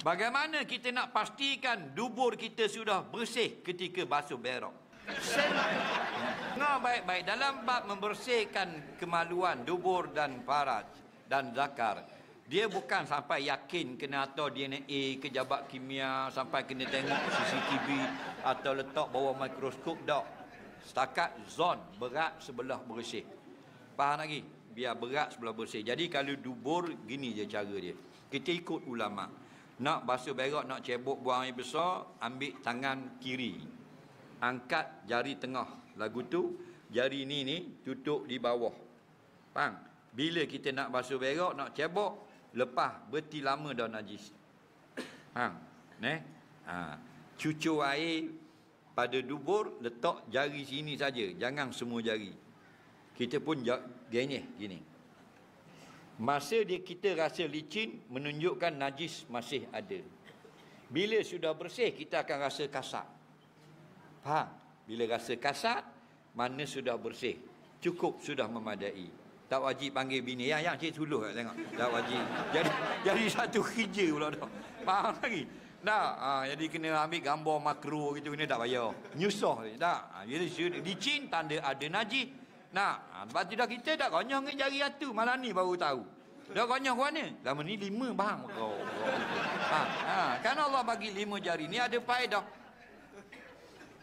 Bagaimana kita nak pastikan dubur kita sudah bersih ketika basuh berak? Dengar baik-baik, dalam bab membersihkan kemaluan, dubur dan faraj dan zakar, dia bukan sampai yakin kena atau DNA ke jabat kimia, sampai kena tengok CCTV atau letak bawah mikroskop, tak. Setakat zon berat sebelah bersih. Faham lagi? Biar berat sebelah bersih. Jadi kalau dubur, gini je cara dia. Kita ikut ulama'. Nak basuh berak, nak cebok buang air besar, ambil tangan kiri, angkat jari tengah lagu tu, jari ni tutup di bawah. Faham? Bila kita nak basuh berak, nak cebok, lepas berhenti lama dah najis. Faham? Cucur air pada dubur, letak jari sini saja, jangan semua jari. Kita pun gini. Masa kita rasa licin, menunjukkan najis masih ada. Bila sudah bersih, kita akan rasa kasar. Faham? Bila rasa kasar, mana sudah bersih. Cukup, sudah memadai. Tak wajib panggil bini. Yang cik suluh tengok. Tak wajib. Jadi satu kerja pula dah. Faham lagi? Tak. Jadi kena ambil gambar makro gitu, kena tak payah. Nyusah. Tak. Bila sudah licin, tanda ada najis. Sebab tu dah kita dah konyong ke jari satu. Malam ni baru tahu. Dah konyong ke mana? Lama ni 5 bang. Kan Allah bagi 5 jari. Ni ada faedah.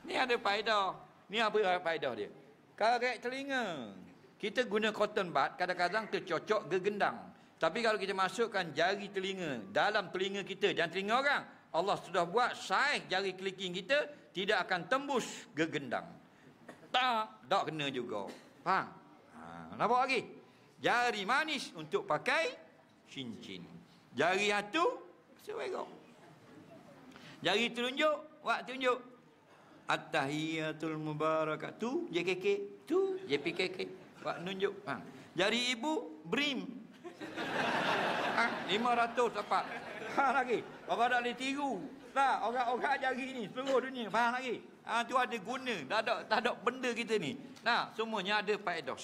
Ni ada faedah. Ni apa faedah dia? Karet telinga. Kita guna cotton bud, kadang-kadang tercocok gegendang. Tapi kalau kita masukkan jari telinga dalam telinga kita, jangan telinga orang, Allah sudah buat saiz jari kelingking kita tidak akan tembus gegendang. Tak kena juga. Faham? Nampak lagi? Jari manis untuk pakai cincin. Jari satu, basuh berak. Jari telunjuk, buat tunjuk. At-tahiyatul mubarakatuh, JKK, tu JPKK, buat nunjuk. Jari ibu, brim. 500 dapat. Faham lagi? Orang tak boleh tiru. Tak, orang-orang jari ni seluruh dunia. Faham lagi? Tu ada guna. Tak ada benda kita ni. Semuanya ada faedah.